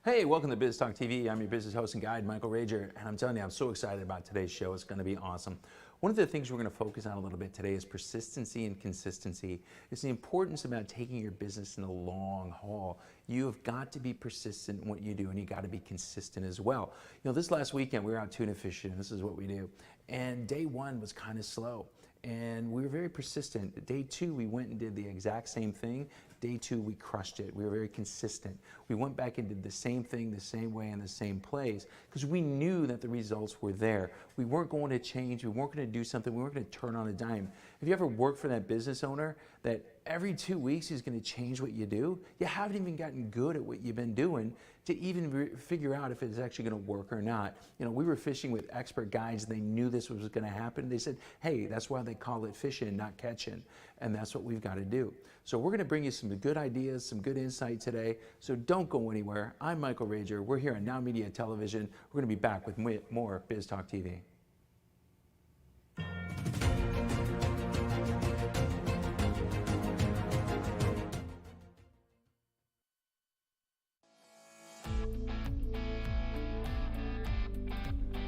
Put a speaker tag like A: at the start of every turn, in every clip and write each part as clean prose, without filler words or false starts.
A: Hey, welcome to Biz Talk TV. I'm your business host and guide, Michael Rager, and I'm telling you, I'm so excited about today's show. It's going to be awesome. One of the things we're going to focus on a little bit today is persistency and consistency. It's the importance about taking your business in the long haul. You've got to be persistent in what you do, and you got to be consistent as well. You know, this last weekend we were out tuna fishing. This is what we do, and day one was kind of slow. And we were very persistent. Day two, we went and did the exact same thing. Day two, we crushed it. We were very consistent. We went back and did the same thing, the same way, in the same place, because we knew that the results were there. We weren't going to change. We weren't going to do something. We weren't going to turn on a dime. Have you ever worked for that business owner that every 2 weeks he's going to change what you do? You haven't even gotten good at what you've been doing to even figure out if it's actually going to work or not. You know, we were fishing with expert guides. They knew this was going to happen. They said, hey, that's why they call it fishing, not catching. And that's what we've got to do. So we're going to bring you some good ideas, some good insight today. So don't go anywhere. I'm Michael Rager. We're here on NowMedia Television. We're going to be back with more Biz Talk TV.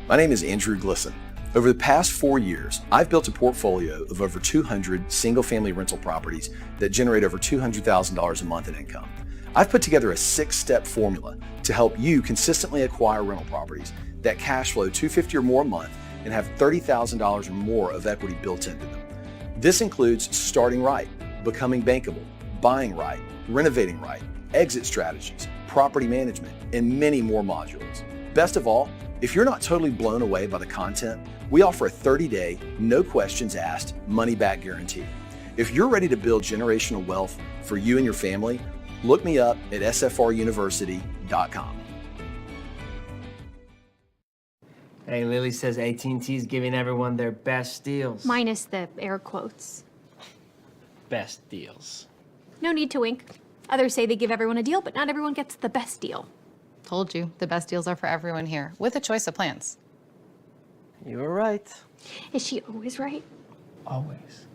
B: My name is Andrew Glisson. Over the past 4 years, I've built a portfolio of over 200 single-family rental properties that generate over $200,000 a month in income. I've put together a 6-step formula to help you consistently acquire rental properties that cash flow $250,000 or more a month and have $30,000 or more of equity built into them. This includes starting right, becoming bankable, buying right, renovating right, exit strategies, property management, and many more modules. Best of all, if you're not totally blown away by the content, we offer a 30-day, no questions asked, money-back guarantee. If you're ready to build generational wealth for you and your family, look me up at sfruniversity.com.
C: Hey, Lily says AT&T is giving everyone their best deals.
D: Minus the air quotes.
C: Best deals.
D: No need to wink. Others say they give everyone a deal, but not everyone gets the best deal.
E: Told you, the best deals are for everyone here, with a choice of plans.
C: You were right.
D: Is she always right?
C: Always.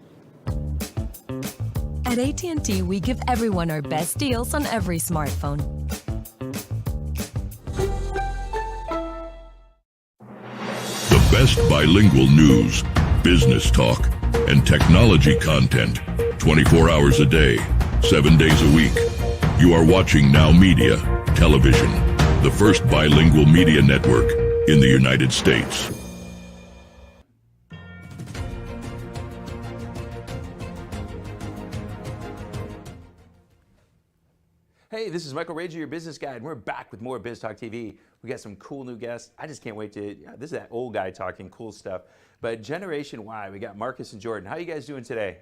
F: At AT&T, we give everyone our best deals on every smartphone.
G: The best bilingual news, business talk, and technology content 24 hours a day, 7 days a week. You are watching NowMedia Television, the first bilingual media network in the United States.
A: Hey, this is Michael Rager, your business guide, and we're back with more Biz Talk TV. We got some cool new guests. I just can't wait to, this is that old guy talking cool stuff. But Generation Y, we got Marcus and Jordan. How are you guys doing today?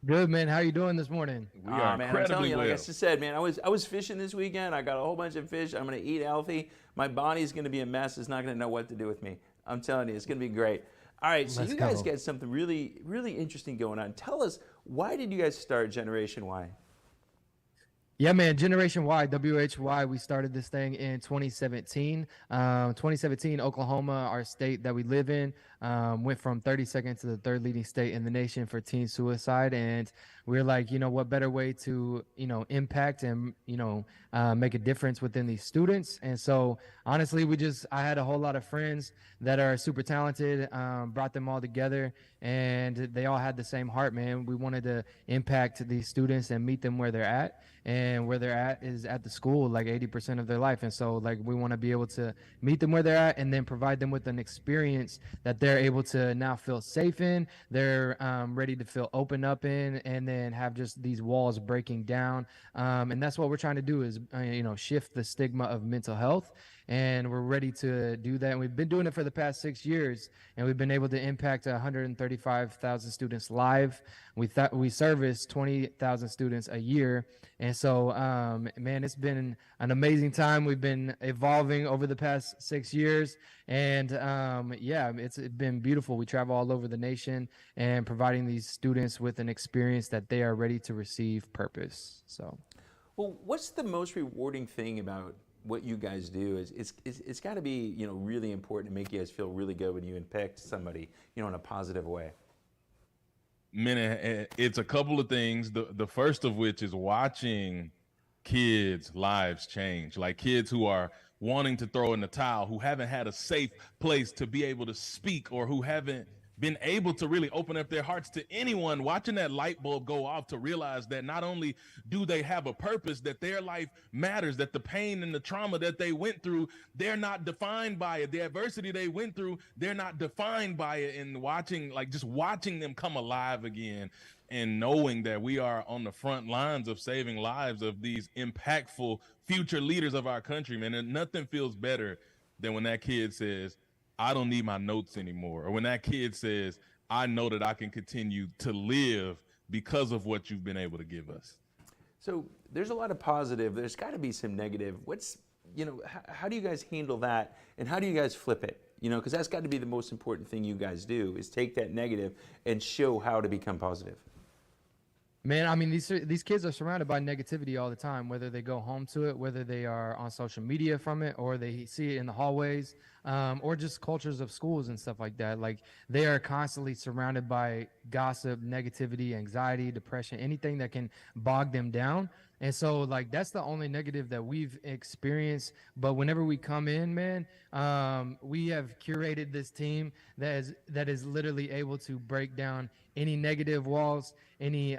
H: Good, man. How you doing this morning?
G: We are
A: man, I'm
G: incredibly
A: telling you, like I
G: well.
A: just said, man, I was fishing this weekend. I got a whole bunch of fish. I'm going to eat healthy. My body's going to be a mess. It's not going to know what to do with me. I'm telling you, it's going to be great. All right, so you guys got something really, really interesting going on. Tell us, why did you guys start Generation Y?
H: Yeah, man. Generation Y, WHY, we started this thing in 2017. 2017, Oklahoma, our state that we live in, went from 32nd to the 3rd leading state in the nation for teen suicide. And we're like, you know, what better way to, you know, impact and, you know, make a difference within these students. And so honestly, I had a whole lot of friends that are super talented, brought them all together, and they all had the same heart, man. We wanted to impact these students and meet them where they're at. And where they're at is at the school, like 80% of their life. And so like we want to be able to meet them where they're at and then provide them with an experience that they're able to now feel safe in, they're ready to feel open up in, and then have just these walls breaking down. And that's what we're trying to do is, you know, shift the stigma of mental health. And we're ready to do that. And we've been doing it for the past 6 years, and we've been able to impact 135,000 students live. We service 20,000 students a year. And so, man, it's been an amazing time. We've been evolving over the past 6 years. And yeah, it's been beautiful. We travel all over the nation and providing these students with an experience that they are ready to receive purpose. So,
A: well, what's the most rewarding thing about what you guys do? It's got to be, you know, really important to make you guys feel really good when you impact somebody, you know, in a positive way.
I: Man, it's a couple of things. The first of which is watching kids' lives change. Like kids who are wanting to throw in the towel, who haven't had a safe place to be able to speak, or who haven't been able to really open up their hearts to anyone, watching that light bulb go off to realize that not only do they have a purpose, that their life matters, that the pain and the trauma that they went through, they're not defined by it. The adversity they went through, they're not defined by it. And watching, like just watching them come alive again, and knowing that we are on the front lines of saving lives of these impactful future leaders of our country, man. And nothing feels better than when that kid says, I don't need my notes anymore. Or when that kid says, I know that I can continue to live because of what you've been able to give us.
A: So there's a lot of positive. There's got to be some negative. What's, how do you guys handle that? And how do you guys flip it? Because that's got to be the most important thing you guys do, is take that negative and show how to become positive.
H: Man, I mean, these kids are surrounded by negativity all the time, whether they go home to it, whether they are on social media from it, or they see it in the hallways, or just cultures of schools and stuff like that. Like, they are constantly surrounded by gossip, negativity, anxiety, depression, anything that can bog them down. And so, like, that's the only negative that we've experienced. But whenever we come in, man, we have curated this team that is literally able to break down any negative walls, any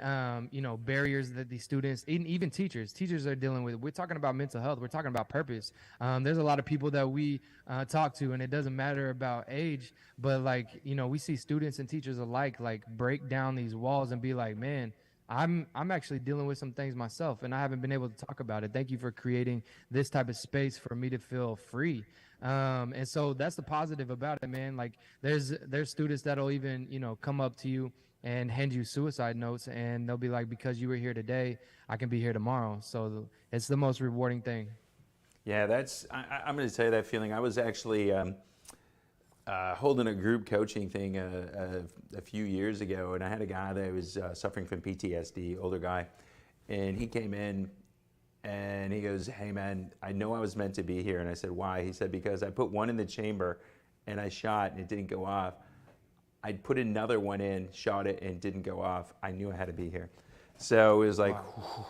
H: barriers that these students, even teachers are dealing with. We're talking about mental health. We're talking about purpose. There's a lot of people that we talk to, and it doesn't matter about age, but like, we see students and teachers alike, like, break down these walls and be like, man, I'm actually dealing with some things myself, and I haven't been able to talk about it. Thank you for creating this type of space for me to feel free. And so that's the positive about it, man. Like, there's students that'll even, come up to you and hand you suicide notes, and they'll be like, because you were here today, I can be here tomorrow. So it's the most rewarding thing.
A: Yeah, I'm going to tell you that feeling. I was actually holding a group coaching thing a few years ago, and I had a guy that was suffering from PTSD, older guy, and he came in and he goes, hey man, I know I was meant to be here. And I said, why? He said, because I put one in the chamber and I shot and it didn't go off. I put another one in, shot it, and it didn't go off. I knew I had to be here. So it was like, wow.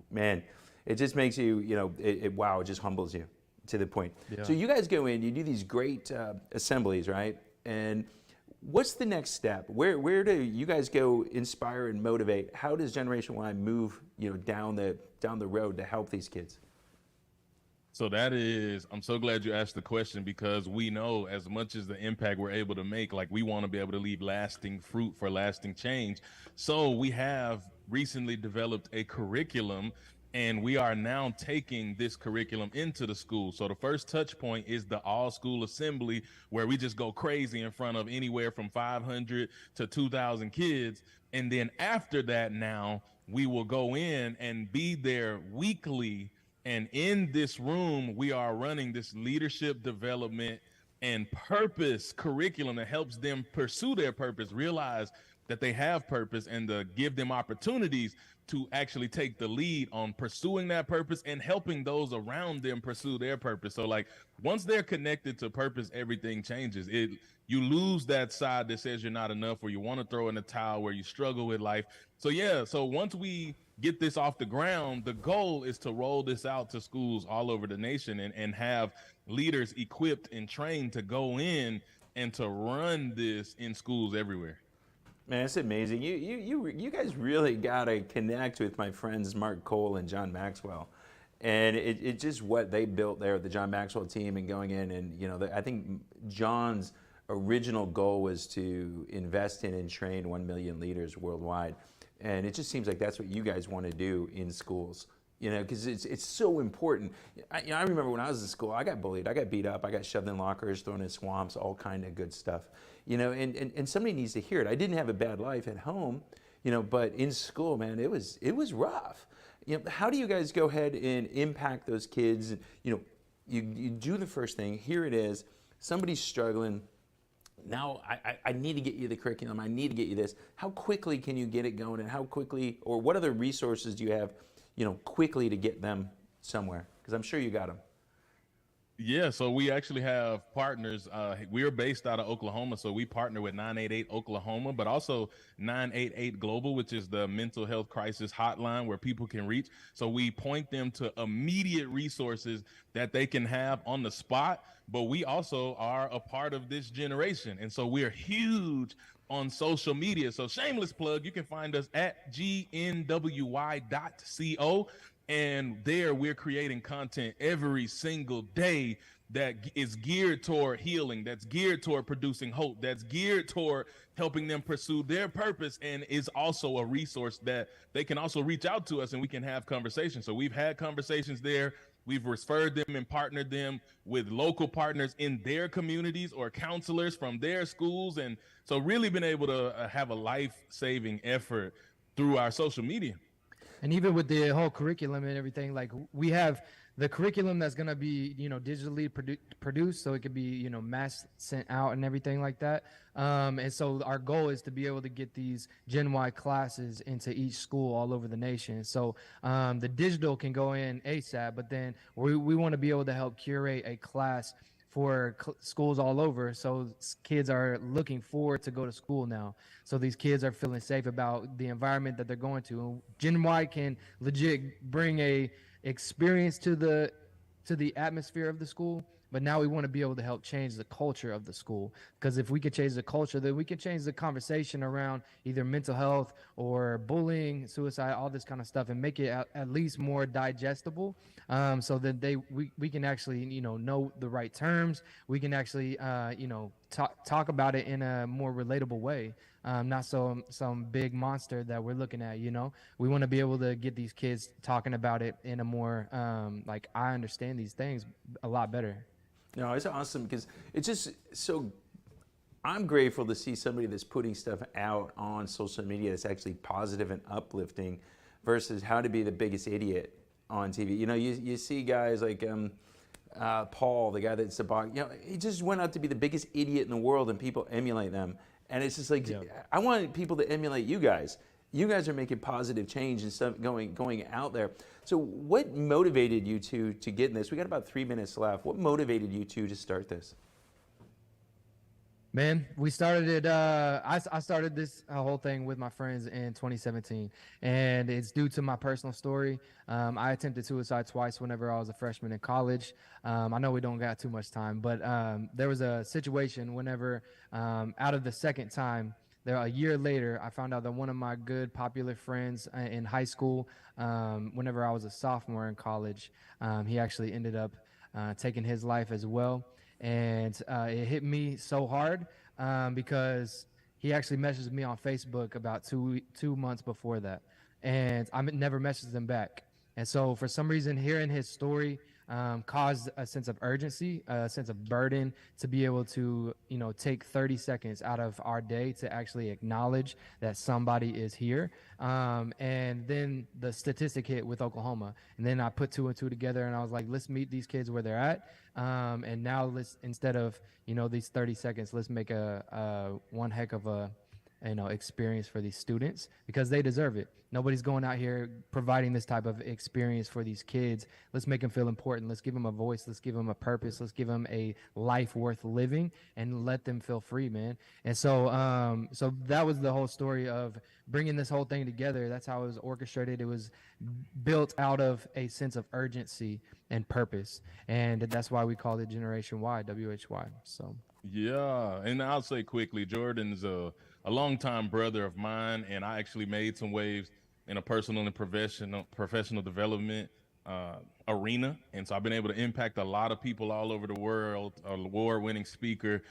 A: Man, it just makes you, it just humbles you to the point. Yeah. So you guys go in, you do these great assemblies, right? And what's the next step? Where do you guys go inspire and motivate? How does Generation Y move, down the road to help these kids?
I: So I'm so glad you asked the question, because we know as much as the impact we're able to make, like, we want to be able to leave lasting fruit for lasting change. So we have recently developed a curriculum, and we are now taking this curriculum into the school. So the first touch point is the all school assembly, where we just go crazy in front of anywhere from 500 to 2,000 kids. And then after that, now we will go in and be there weekly. And in this room, we are running this leadership development and purpose curriculum that helps them pursue their purpose, realize that they have purpose, and to give them opportunities to actually take the lead on pursuing that purpose and helping those around them pursue their purpose. So like, once they're connected to purpose, everything changes. You lose that side that says you're not enough, or you want to throw in the towel, where you struggle with life. So yeah, so once we get this off the ground, the goal is to roll this out to schools all over the nation, and have leaders equipped and trained to go in and to run this in schools everywhere.
A: Man, it's amazing. You guys really got to connect with my friends Mark Cole and John Maxwell. And it's just what they built there at the John Maxwell team, and going in, and I think John's original goal was to invest in and train 1 million leaders worldwide. And it just seems like that's what you guys want to do in schools, because it's so important. I remember when I was in school, I got bullied, I got beat up, I got shoved in lockers, thrown in swamps, all kind of good stuff, and somebody needs to hear it. I didn't have a bad life at home, but in school, man, it was rough. How do you guys go ahead and impact those kids? You do the first thing. Here it is. Somebody's struggling. Now I need to get you the curriculum. I need to get you this. How quickly can you get it going, and how quickly, or what other resources do you have, quickly to get them somewhere? Because I'm sure you got them.
I: Yeah, so we actually have partners. We're based out of Oklahoma, so we partner with 988 Oklahoma, but also 988 Global, which is the mental health crisis hotline where people can reach. So we point them to immediate resources that they can have on the spot, but we also are a part of this generation. And so we're huge on social media. So shameless plug, you can find us at gnwy.co. And there we're creating content every single day that is geared toward healing, that's geared toward producing hope, that's geared toward helping them pursue their purpose, and is also a resource that they can also reach out to us and we can have conversations. So we've had conversations there. We've referred them and partnered them with local partners in their communities or counselors from their schools. And so really been able to have a life-saving effort through our social media.
H: And even with the whole curriculum and everything, like we have the curriculum that's going to be, digitally produced, so it could be, mass sent out and everything like that. And so our goal is to be able to get these Gen Y classes into each school all over the nation. So the digital can go in ASAP, but then we want to be able to help curate a class for schools all over, so kids are looking forward to go to school now. So these kids are feeling safe about the environment that they're going to. Gen Y can legit bring a experience to the atmosphere of the school, but now we want to be able to help change the culture of the school, because if we could change the culture, then we can change the conversation around either mental health or bullying, suicide, all this kind of stuff, and make it at least more digestible, so that we can actually know the right terms. We can actually talk about it in a more relatable way, not some big monster that we're looking at. We want to be able to get these kids talking about it in a more like, I understand these things a lot better.
A: No, it's awesome because it's just so. I'm grateful to see somebody that's putting stuff out on social media that's actually positive and uplifting, versus how to be the biggest idiot on TV. You see guys like Paul, the guy that's the box. He just went out to be the biggest idiot in the world, and people emulate them. And it's just like, I want people to emulate you guys. You guys are making positive change and stuff going out there. So what motivated you to get in this? We got about 3 minutes left. What motivated you to start this?
H: Man, we started it. I started this whole thing with my friends in 2017, and it's due to my personal story. I attempted suicide twice whenever I was a freshman in college. I know we don't got too much time, but there was a situation whenever, out of the second time, a year later, I found out that one of my good, popular friends in high school, whenever I was a sophomore in college, he actually ended up taking his life as well. And it hit me so hard because he actually messaged me on Facebook about two months before that, and I never messaged him back. And so for some reason, hearing his story caused a sense of urgency, a sense of burden, to be able to, take 30 seconds out of our day to actually acknowledge that somebody is here. And then the statistic hit with Oklahoma. And then I put 2 and 2 together, and I was like, let's meet these kids where they're at. And now let's, instead of, these 30 seconds, let's make one heck of a experience for these students, because they deserve it. Nobody's going out here providing this type of experience for these kids. Let's make them feel important. Let's give them a voice. Let's give them a purpose. Let's give them a life worth living, and let them feel free, man. And so, so that was the whole story of bringing this whole thing together. That's how it was orchestrated. It was built out of a sense of urgency and purpose, and that's why we called it Generation Y, WHY. So.
I: Yeah, and I'll say quickly, Jordan's a longtime brother of mine, and I actually made some waves in a personal and professional development arena. And so I've been able to impact a lot of people all over the world, award-winning speaker.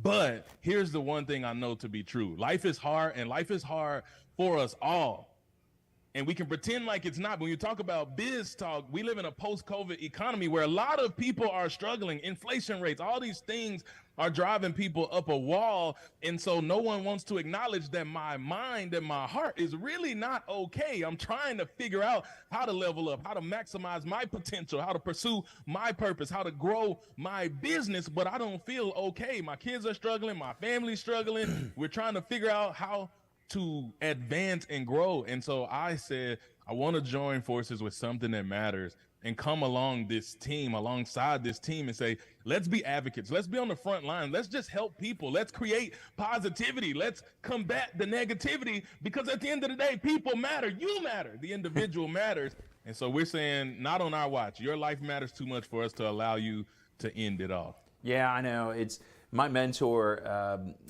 I: But here's the one thing I know to be true. Life is hard, and life is hard for us all. And we can pretend like it's not. But when you talk about Biz Talk, we live in a post-COVID economy where a lot of people are struggling. Inflation rates, all these things are driving people up a wall. And so no one wants to acknowledge that my mind and my heart is really not okay. I'm trying to figure out how to level up, how to maximize my potential, how to pursue my purpose, how to grow my business, but I don't feel okay. My kids are struggling, my family's struggling. We're trying to figure out how to advance and grow. And so I said, I want to join forces with something that matters. and come alongside this team and say, let's be advocates. Let's be on the front line. Let's just help people. Let's create positivity. Let's combat the negativity, because at the end of the day, people matter. You matter. The individual matters. And so we're saying, not on our watch. Your life matters too much for us to allow you to end it all.
A: Yeah, I know. It's my mentor.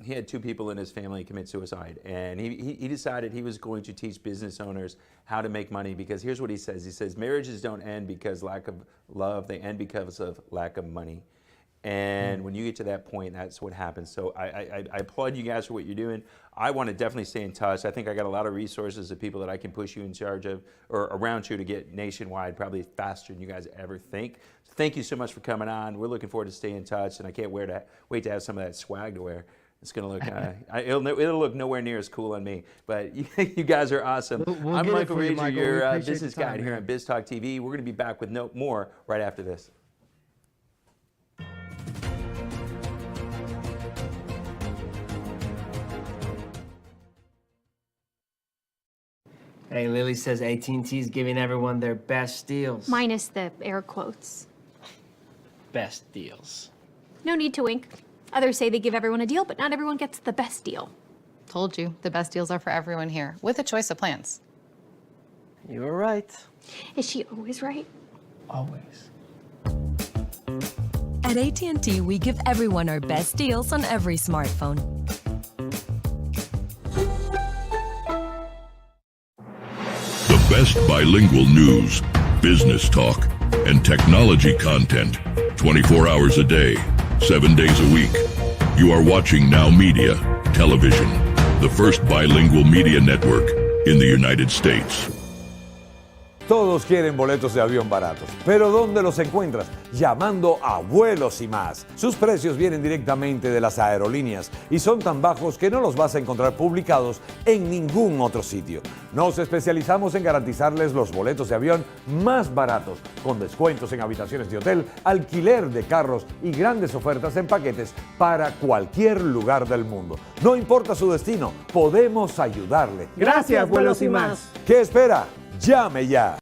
A: He had 2 people in his family commit suicide, and he decided he was going to teach business owners how to make money, because here's what he says. He says, marriages don't end because lack of love. They end because of lack of money. And when you get to that point, that's what happens. So I applaud you guys for what you're doing. I want to definitely stay in touch. I think I got a lot of resources of people that I can push you in charge of, or around you, to get nationwide probably faster than you guys ever think. So thank you so much for coming on. We're looking forward to staying in touch, and I can't wait to have some of that swag to wear. It's going to look, it'll look nowhere near as cool on me. But you guys are awesome. I'm Michael Rager, your business guide here on Biz Talk TV. We're going to be back with more right after this.
C: Hey, Lily says AT&T is giving everyone their best deals.
D: Minus the air quotes.
C: Best deals.
D: No need to wink. Others say they give everyone a deal, but not everyone gets the best deal.
E: Told you, the best deals are for everyone here, with a choice of plans.
C: You were right.
D: Is she always right?
C: Always.
F: At AT&T, we give everyone our best deals on every smartphone.
G: The best bilingual news, business talk, and technology content 24 hours a day, 7 days a week. You are watching NowMedia Television, the first bilingual media network in the United States.
J: Todos quieren boletos de avión baratos, pero ¿dónde los encuentras? Llamando a Vuelos y Más. Sus precios vienen directamente de las aerolíneas y son tan bajos que no los vas a encontrar publicados en ningún otro sitio. Nos especializamos en garantizarles los boletos de avión más baratos, con descuentos en habitaciones de hotel, alquiler de carros y grandes ofertas en paquetes para cualquier lugar del mundo. No importa su destino, podemos ayudarle.
C: Gracias, Vuelos y Más.
J: ¿Qué espera? Llame ya.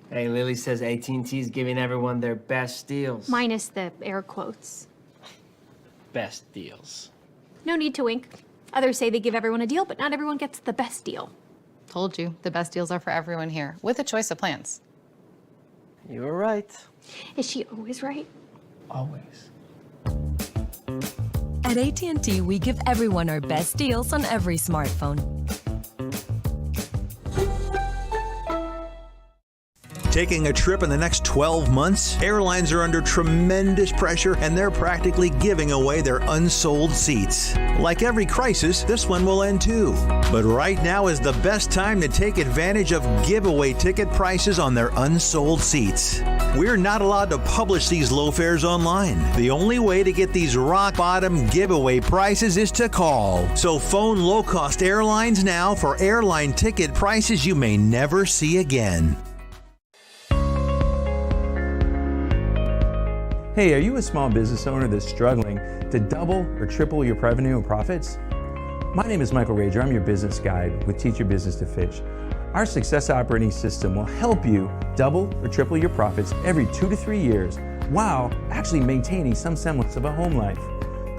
C: Hey, Lily says AT&T is giving everyone their best deals.
D: Minus the air quotes.
C: Best deals.
D: No need to wink. Others say they give everyone a deal, but not everyone gets the best deal.
E: Told you, the best deals are for everyone here, with a choice of plans.
C: You were right.
D: Is she always right?
C: Always.
F: At AT&T, we give everyone our best deals on every smartphone.
K: Taking a trip in the next 12 months? Airlines are under tremendous pressure and they're practically giving away their unsold seats. Like every crisis, this one will end too. But right now is the best time to take advantage of giveaway ticket prices on their unsold seats. We're not allowed to publish these low fares online. The only way to get these rock bottom giveaway prices is to call. So phone low-cost airlines now for airline ticket prices you may never see again.
A: Hey, are you a small business owner that's struggling to double or triple your revenue and profits? My name is Michael Rager. I'm your business guide with Teach Your Business to Fish. Our success operating system will help you double or triple your profits every 2 to 3 years while actually maintaining some semblance of a home life.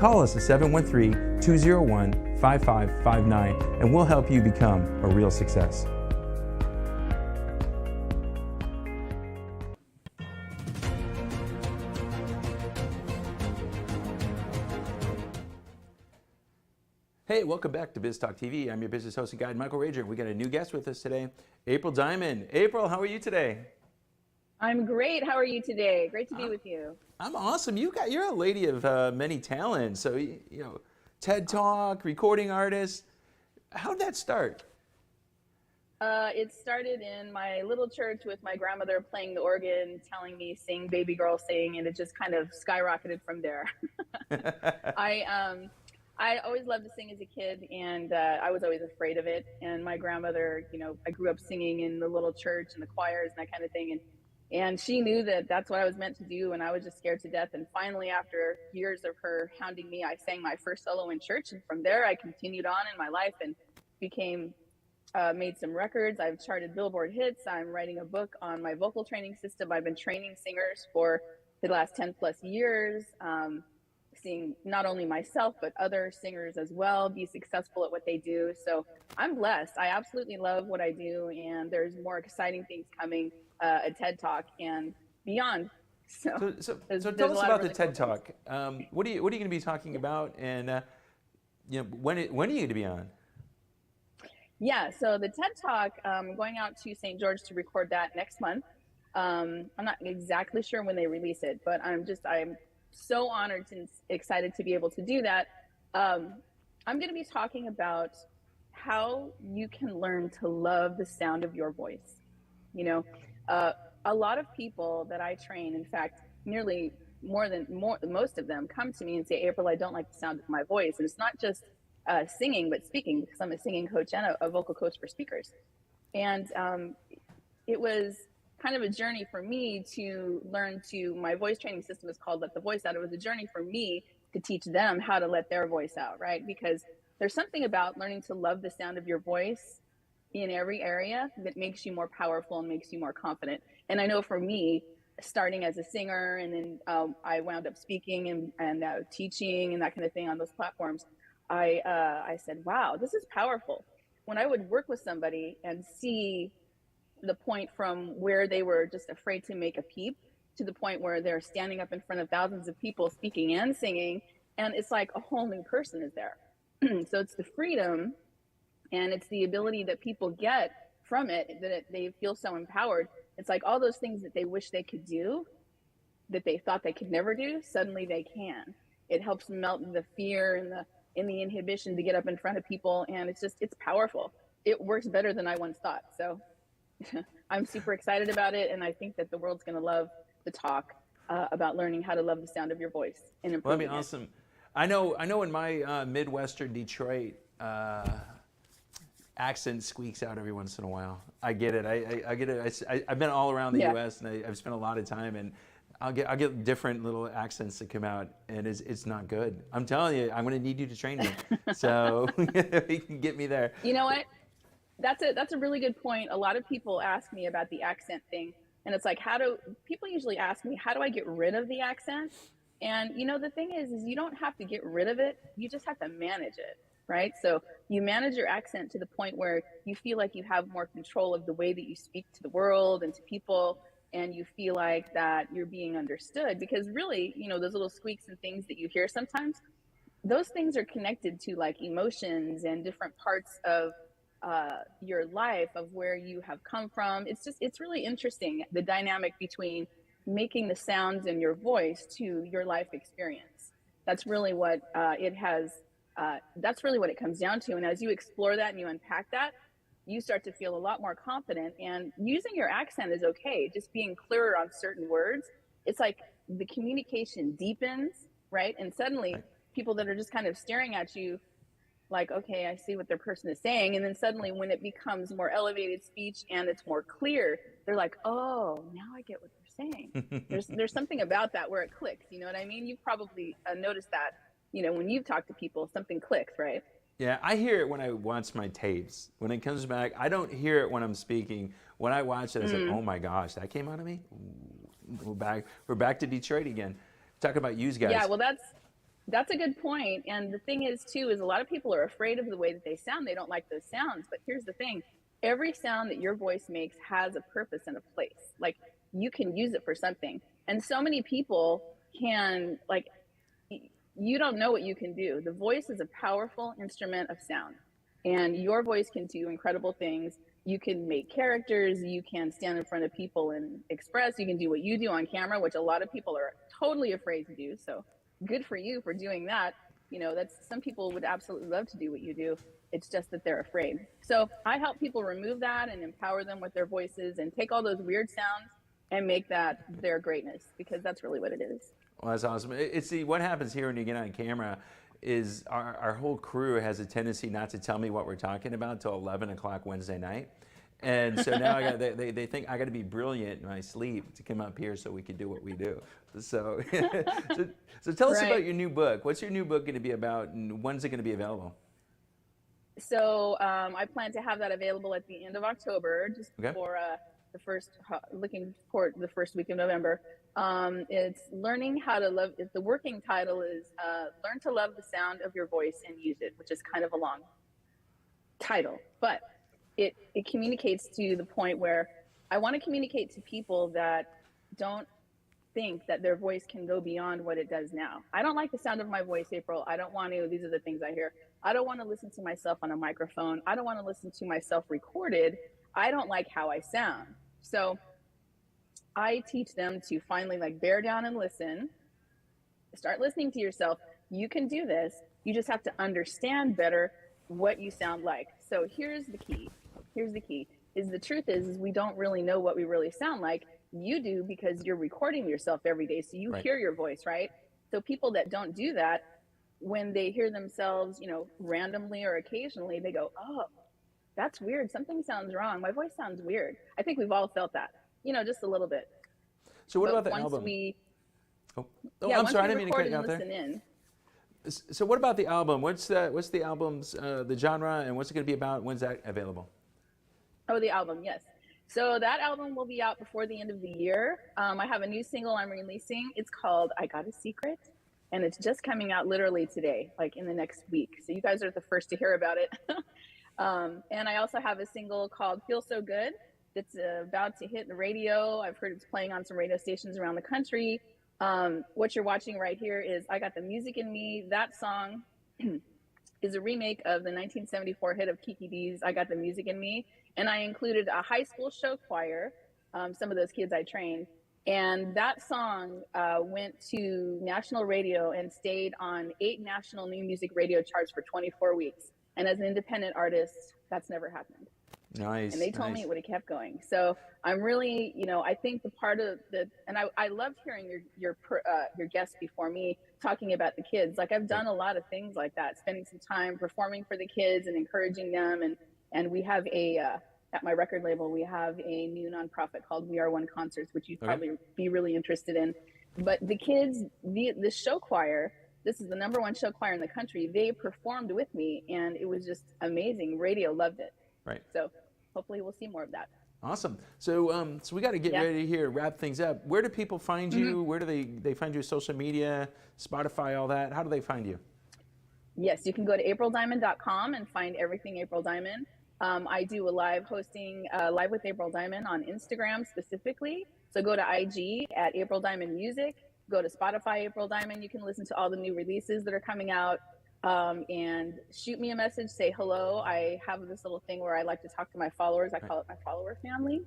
A: Call us at 713-201-5559 and we'll help you become a real success. Hey, welcome back to Biz Talk TV. I'm your business host and guide, Michael Rager. We got a new guest with us today, April Diamond. April, how are you today?
L: I'm great. How are you today? Great to be with you.
A: I'm awesome. You're a lady of many talents. So, you know, TED Talk, recording artist. How'd that start?
L: It started in my little church with my grandmother playing the organ, telling me, sing, baby girl, sing, and it just kind of skyrocketed from there. I always loved to sing as a kid, and I was always afraid of it. And my grandmother, you know, I grew up singing in the little church and the choirs and that kind of thing. And she knew that that's what I was meant to do, and I was just scared to death. And finally, after years of her hounding me, I sang my first solo in church. And from there, I continued on in my life and became made some records. I've charted Billboard hits. I'm writing a book on my vocal training system. I've been training singers for the last 10 plus years, seeing not only myself, but other singers as well be successful at what they do. So I'm blessed. I absolutely love what I do. And there's more exciting things coming at TED Talk and beyond.
A: So
L: there's
A: tell
L: a
A: us
L: lot
A: about
L: of
A: the
L: really
A: TED
L: cool
A: Talk. What are you going to be talking about, and when are you going to be on?
L: Yeah, so the TED Talk, I'm going out to St. George to record that next month. I'm not exactly sure when they release it, but I'm so honored and excited to be able to do that. I'm going to be talking about how you can learn to love the sound of your voice. You know, a lot of people that I train, in fact, most of them come to me and say, April, I don't like the sound of my voice. And it's not just singing, but speaking, because I'm a singing coach and a vocal coach for speakers. And it was kind of a journey for me to learn my voice training system is called Let the Voice Out. It was a journey for me to teach them how to let their voice out, right? Because there's something about learning to love the sound of your voice in every area that makes you more powerful and makes you more confident. And I know for me, starting as a singer, and then I wound up speaking and teaching and that kind of thing on those platforms, I said, wow, this is powerful. When I would work with somebody and see the point from where they were just afraid to make a peep to the point where they're standing up in front of thousands of people speaking and singing, and it's like a whole new person is there. So it's the freedom and it's the ability that people get from it, that they feel so empowered. It's like all those things that they wish they could do, that they thought they could never do, suddenly they can. It helps melt the fear and the inhibition to get up in front of people. And it's powerful. It works better than I once thought. So I'm super excited about it. And I think that the world's going to love the talk about learning how to love the sound of your voice and improving
A: Well, that'd be awesome. I know in my Midwestern Detroit, accent squeaks out every once in a while. I get it. I get it. I've been all around the U.S. and I've spent a lot of time, and I'll get different little accents that come out, and it's not good. I'm telling you, I'm going to need you to train me, so you can get me there.
L: You know what? That's a really good point. A lot of people ask me about the accent thing, and it's like, people usually ask me, how do I get rid of the accent? And the thing is you don't have to get rid of it. You just have to manage it. Right? So you manage your accent to the point where you feel like you have more control of the way that you speak to the world and to people, and you feel like that you're being understood, because really, those little squeaks and things that you hear sometimes, those things are connected to like emotions and different parts of your life, of where you have come from. It's really interesting, the dynamic between making the sounds in your voice to your life experience. That's really what that's really what it comes down to. And as you explore that and you unpack that, you start to feel a lot more confident. And using your accent is okay. Just being clearer on certain words, it's like the communication deepens, right? And suddenly people that are just kind of staring at you like, okay, I see what their person is saying. And then suddenly when it becomes more elevated speech and it's more clear, they're like, oh, now I get what they're saying. There's something about that where it clicks. You know what I mean? You've probably noticed that. When you've talked to people, something clicks, right?
A: Yeah, I hear it when I watch my tapes. When it comes back, I don't hear it when I'm speaking. When I watch it, I say, oh my gosh, that came out of me? We're back to Detroit again. Talk about you guys.
L: Yeah, well, that's a good point. And the thing is, too, is a lot of people are afraid of the way that they sound. They don't like those sounds. But here's the thing. Every sound that your voice makes has a purpose and a place. Like, you can use it for something. And so many people can, like, you don't know what you can do. The voice is a powerful instrument of sound, and your voice can do incredible things. You can make characters, you can stand in front of people and express, you can do what you do on camera, which a lot of people are totally afraid to do. So good for you for doing that. Some people would absolutely love to do what you do. It's just that they're afraid. So I help people remove that and empower them with their voices and take all those weird sounds and make that their greatness, because that's really what it is.
A: Well, that's awesome. What happens here when you get on camera is our whole crew has a tendency not to tell me what we're talking about until 11 o'clock Wednesday night. And so now they think I got to be brilliant in my sleep to come up here so we can do what we do. So, so tell us about your new book. What's your new book going to be about, and when's it going to be available?
L: So I plan to have that available at the end of October, just
A: Okay.
L: for looking for the first week of November. It's learning how to love. The working title is "Learn to Love the Sound of Your Voice and Use It," which is kind of a long title, but it communicates to the point where I want to communicate to people that don't think that their voice can go beyond what it does now. I don't like the sound of my voice, April. I don't want to. These are the things I hear. I don't want to listen to myself on a microphone. I don't want to listen to myself recorded. I don't like how I sound. So I teach them to finally bear down and listen. Start listening to yourself. You can do this. You just have to understand better what you sound like. So here's the key. The truth is we don't really know what we really sound like. You do, because you're recording yourself every day. So you hear your voice, right? So people that don't do that, when they hear themselves, randomly or occasionally, they go, "Oh, that's weird. Something sounds wrong. My voice sounds weird." I think we've all felt that, just a little bit.
A: So what
L: But
A: about the
L: once
A: album?
L: Once
A: sorry, I
L: we
A: didn't mean to cut
L: record
A: you
L: and
A: out there.
L: listen in.
A: So what about the album? What's the album's the genre, and what's it going to be about? When's that available?
L: Oh, the album, yes. So that album will be out before the end of the year. I have a new single I'm releasing. It's called "I Got a Secret," and it's just coming out literally today, in the next week. So you guys are the first to hear about it. And I also have a single called "Feel So Good" that's about to hit the radio. I've heard it's playing on some radio stations around the country. What you're watching right here is "I Got the Music in Me." That song is a remake of the 1974 hit of Kiki D's "I Got the Music in Me." And I included a high school show choir, some of those kids I trained. And that song went to national radio and stayed on 8 national new music radio charts for 24 weeks. And as an independent artist, that's never happened.
A: Nice.
L: And they told me it would have kept going. So I'm really, I think the part of and I loved hearing your guests before me talking about the kids. I've done a lot of things like that, spending some time performing for the kids and encouraging them. And we have at my record label, we have a new nonprofit called We Are One Concerts, which you'd probably be really interested in. But the kids, the show choir, this is the #1 show choir in the country. They performed with me, and it was just amazing. Radio loved it.
A: Right.
L: So hopefully we'll see more of that.
A: Awesome. So we got to get ready here, wrap things up. Where do people find you? Where do they find you? Social media, Spotify, all that. How do they find you?
L: Yes, you can go to aprildiamond.com and find everything April Diamond. I do a live hosting, Live with April Diamond on Instagram specifically. So go to IG at April Diamond Music. Go to Spotify, April Diamond. You can listen to all the new releases that are coming out. And shoot me a message, say hello. I have this little thing where I like to talk to my followers. I call it my follower family.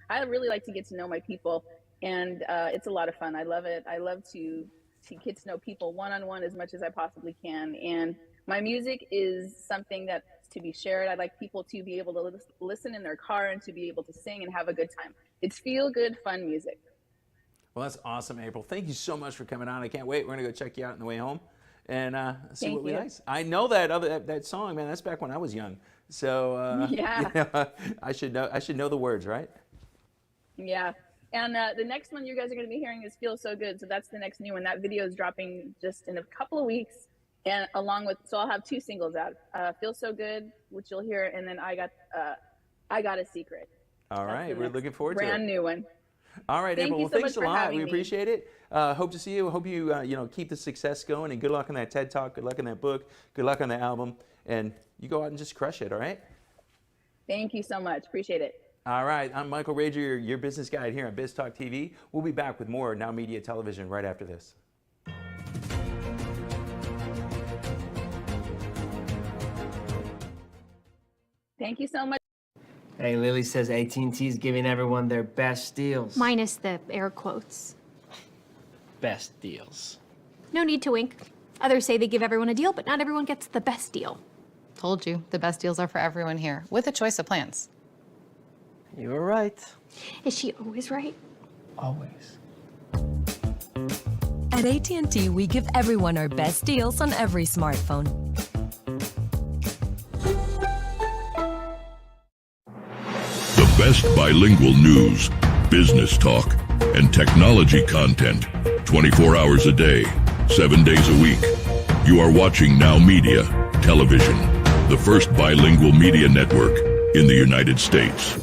L: I really like to get to know my people, and it's a lot of fun. I love it. I love to get to know people one-on-one as much as I possibly can. And my music is something that's to be shared. I'd like people to be able to listen in their car and to be able to sing and have a good time. It's feel-good, fun music.
A: Well, that's awesome, April. Thank you so much for coming on. I can't wait. We're going to go check you out on the way home and see what we like. I know that song, man. That's back when I was young. So I should know the words, right?
L: Yeah. And the next one you guys are going to be hearing is "Feel So Good." So that's the next new one. That video is dropping just in a couple of weeks. And along with, so I'll have 2 singles out, "Feel So Good," which you'll hear, and then I Got a Secret.
A: All right. We're looking forward to it.
L: Brand new one.
A: All right, April. Well, thanks a lot. We appreciate it. Hope to see you. Hope you keep the success going, and good luck on that TED Talk. Good luck on that book. Good luck on the album, and you go out and just crush it. All right.
L: Thank you so much. Appreciate it.
A: All right. I'm Michael Rager, your business guide here on Biz Talk TV. We'll be back with more NowMedia Television right after this.
L: Thank you so much.
C: Hey, Lily says AT&T is giving everyone their best deals.
D: Minus the air quotes.
C: Best deals.
D: No need to wink. Others say they give everyone a deal, but not everyone gets the best deal.
E: Told you, the best deals are for everyone here, with a choice of plans.
C: You were right.
D: Is she always right?
C: Always.
F: At AT&T, we give everyone our best deals on every smartphone.
G: The best bilingual news, business talk, and technology content 24 hours a day, 7 days a week. You are watching NowMedia Television. the first bilingual media network in the United States.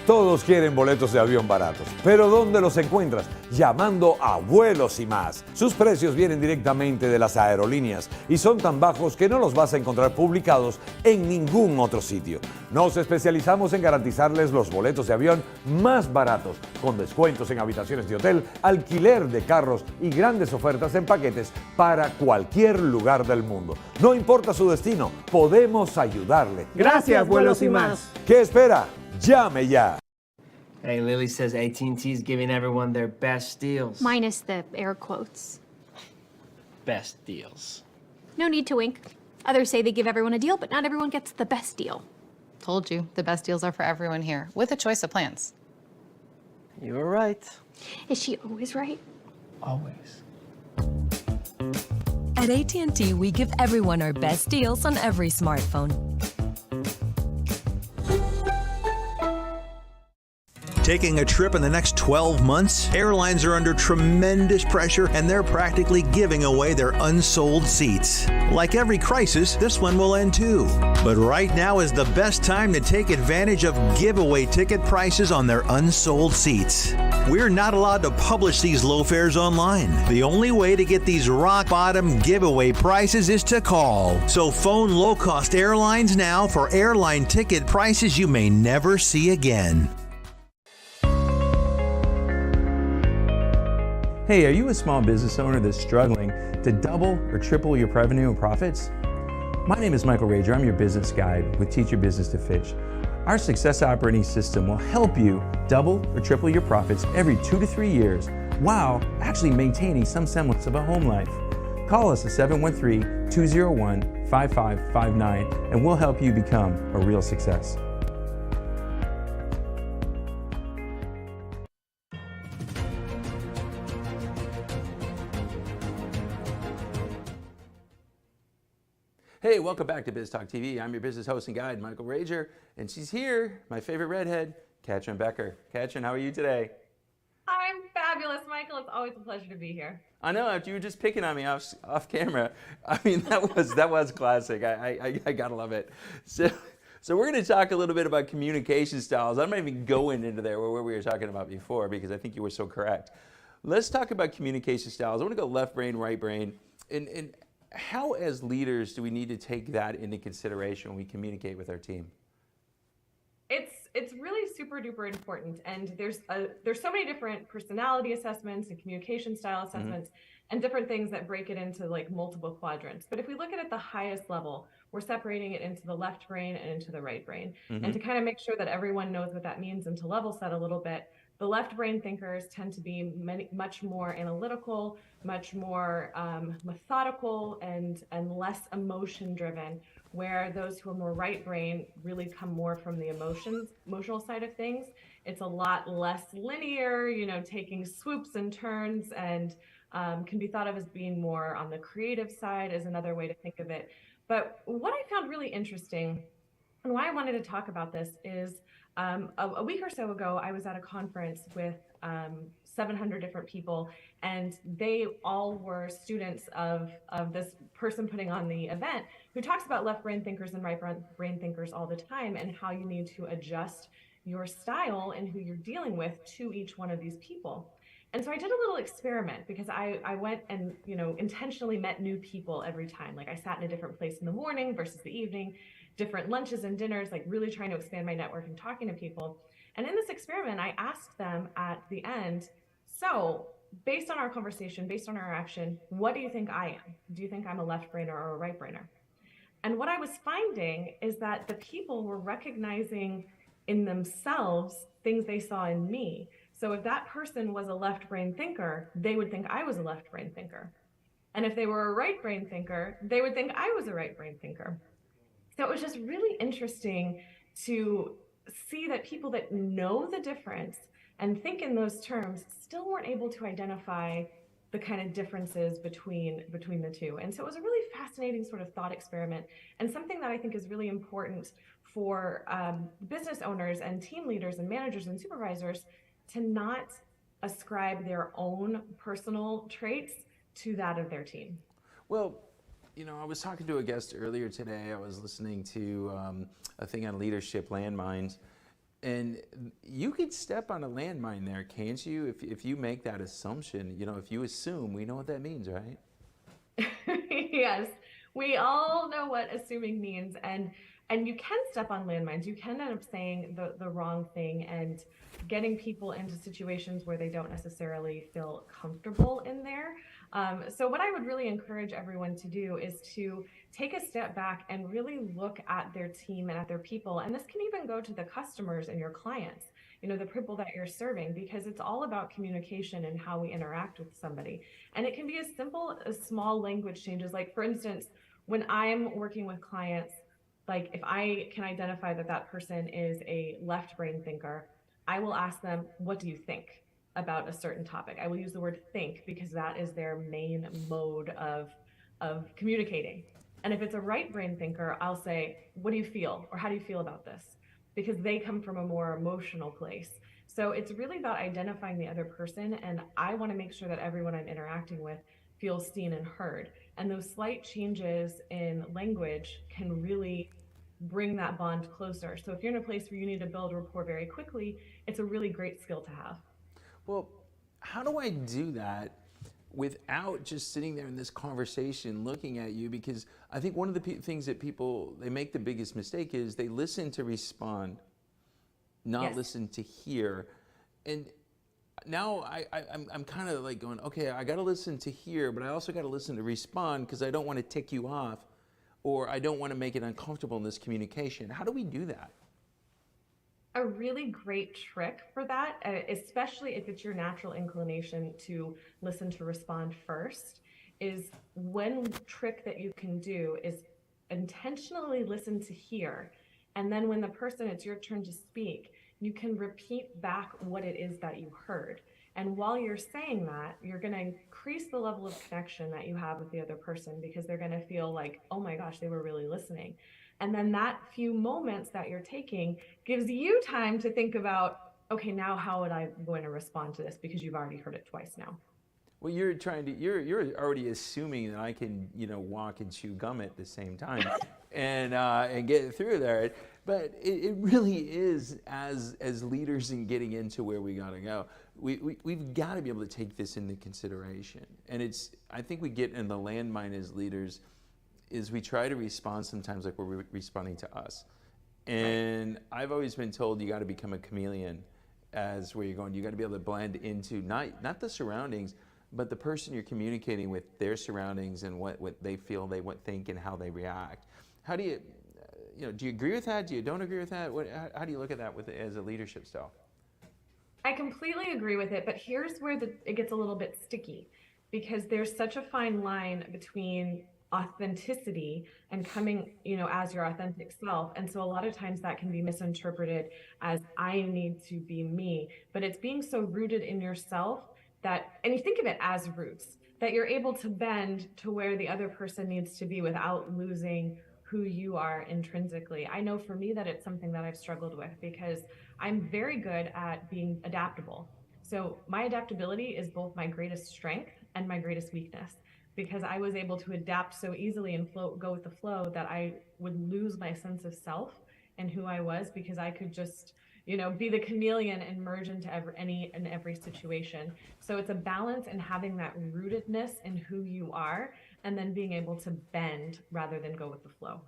J: Todos quieren boletos de avión baratos, pero ¿dónde los encuentras? Llamando a Vuelos y Más. Sus precios vienen directamente de las aerolíneas y son tan bajos que no los vas a encontrar publicados en ningún otro sitio. Nos especializamos en garantizarles los boletos de avión más baratos, con descuentos en habitaciones de hotel, alquiler de carros y grandes ofertas en paquetes para cualquier lugar del mundo. No importa su destino, podemos ayudarle.
C: Gracias, Vuelos y Más.
J: ¿Qué espera? Llame ya.
C: Hey, Lily says AT&T's giving everyone their best deals.
D: Minus the air quotes.
C: Best deals.
D: No need to wink. Others say they give everyone a deal, but not everyone gets the best deal.
E: Told you, the best deals are for everyone here, with a choice of plans.
C: You were right.
D: Is she always right?
C: Always.
F: At AT&T, we give everyone our best deals on every smartphone.
K: Taking a trip in the next 12 months? Airlines are under tremendous pressure and they're practically giving away their unsold seats. Like every crisis, this one will end too. But right now is the best time to take advantage of giveaway ticket prices on their unsold seats. We're not allowed to publish these low fares online. The only way to get these rock bottom giveaway prices is to call. So phone low-cost airlines now for airline ticket prices you may never see again.
A: Hey, are you a small business owner that's struggling to double or triple your revenue and profits? My name is Michael Rager. I'm your business guide with Teach Your Business to Fish. Our success operating system will help you double or triple your profits every 2 to 3 years while actually maintaining some semblance of a home life. Call us at 713-201-5559 and we'll help you become a real success. Hey, welcome back to Biz Talk TV. I'm your business host and guide, Michael Rager, and she's here, my favorite redhead, Katrin Becker. Katrin, how are you today?
M: I'm fabulous, Michael. It's always a pleasure to be here.
A: I know, after you were just picking on me off camera, I mean, that was classic. I gotta love it. So we're going to talk a little bit about communication styles. I'm not even going into there where we were talking about before because I think you were so correct. Let's talk about communication styles. I want to go left brain, right brain, and how, as leaders, do we need to take that into consideration when we communicate with our team?
M: It's really super duper important, and there's so many different personality assessments and communication style assessments and different things that break it into like multiple quadrants. But if we look at it at the highest level, we're separating it into the left brain and into the right brain. And to kind of make sure that everyone knows what that means and to level set a little bit, the left brain thinkers tend to be much more analytical, much more methodical, and less emotion driven, where those who are more right brain really come more from the emotional side of things. It's a lot less linear, taking swoops and turns, and can be thought of as being more on the creative side is another way to think of it. But what I found really interesting and why I wanted to talk about this is a week or so ago, I was at a conference with 700 different people, and they all were students of this person putting on the event who talks about left brain thinkers and right brain thinkers all the time and how you need to adjust your style and who you're dealing with to each one of these people. And so I did a little experiment because I went and intentionally met new people every time. Like I sat in a different place in the morning versus the evening, different lunches and dinners, like really trying to expand my network and talking to people. And in this experiment, I asked them at the end, so based on our conversation, based on our action, what do you think I am? Do you think I'm a left brainer or a right brainer? And what I was finding is that the people were recognizing in themselves things they saw in me. So if that person was a left brain thinker, they would think I was a left brain thinker. And if they were a right brain thinker, they would think I was a right brain thinker. So it was just really interesting to see that people that know the difference and think in those terms still weren't able to identify the kind of differences between the two. And so it was a really fascinating sort of thought experiment, and something that I think is really important for business owners and team leaders and managers and supervisors to not ascribe their own personal traits to that of their team.
A: Well, You know, I was talking to a guest earlier today. I was listening to a thing on leadership landmines, and you could step on a landmine there, can't you? If you make that assumption, you know, if you assume, we know what that means, right?
M: Yes, we all know what assuming means, and you can step on landmines. You can end up saying the wrong thing and getting people into situations where they don't necessarily feel comfortable in there. So what I would really encourage everyone to do is to take a step back and really look at their team and at their people. And this can even go to the customers and your clients, you know, the people that you're serving, because it's all about communication and how we interact with somebody. And it can be as simple as small language changes. Like, for instance, when I'm working with clients, like if I can identify that that person is a left brain thinker, I will ask them, what do you think about a certain topic? I will use the word think because that is their main mode of communicating. And if it's a right brain thinker, I'll say, what do you feel? Or how do you feel about this? Because they come from a more emotional place. So it's really about identifying the other person. And I want to make sure that everyone I'm interacting with feels seen and heard. And those slight changes in language can really bring that bond closer. So if you're in a place where you need to build rapport very quickly, it's a really great skill to have.
A: Well, how do I do that without just sitting there in this conversation looking at you? Because I think one of the things that people, they make the biggest mistake is they listen to respond, not listen to hear. And now I'm kind of like going, okay, I got to listen to hear, but I also got to listen to respond because I don't want to tick you off, or I don't want to make it uncomfortable in this communication. How do we do that?
M: A really great trick for that, especially if it's your natural inclination to listen to respond first, is one trick that you can do is intentionally listen to hear. And then when the person, it's your turn to speak, you can repeat back what it is that you heard. And while you're saying that, you're going to increase the level of connection that you have with the other person, because they're going to feel like, oh my gosh, they were really listening. And then that few moments that you're taking gives you time to think about, okay, now how would I going to respond to this? Because you've already heard it twice now.
A: Well, you're already assuming that I can, you know, walk and chew gum at the same time and get through there. But it really is, as leaders in getting into where we got to go, we've got to be able to take this into consideration. And I think we get in the landmine as leaders is we try to respond sometimes like we're responding to us. And I've always been told you got to become a chameleon as where you're going. You got to be able to blend into not the surroundings, but the person you're communicating with, their surroundings and what they feel, they think, and how they react. How do you do you agree with that? Do you don't agree with that? How do you look at that as a leadership style?
M: I completely agree with it, but here's where it gets a little bit sticky, because there's such a fine line between authenticity and coming, you know, as your authentic self. And so a lot of times that can be misinterpreted as I need to be me, but it's being so rooted in yourself that, and you think of it as roots, that you're able to bend to where the other person needs to be without losing who you are intrinsically. I know for me that it's something that I've struggled with, because I'm very good at being adaptable. So my adaptability is both my greatest strength and my greatest weakness, because I was able to adapt so easily and go with the flow that I would lose my sense of self and who I was, because I could just, you know, be the chameleon and merge into every situation. So it's a balance in having that rootedness in who you are, and then being able to bend rather than go with the flow.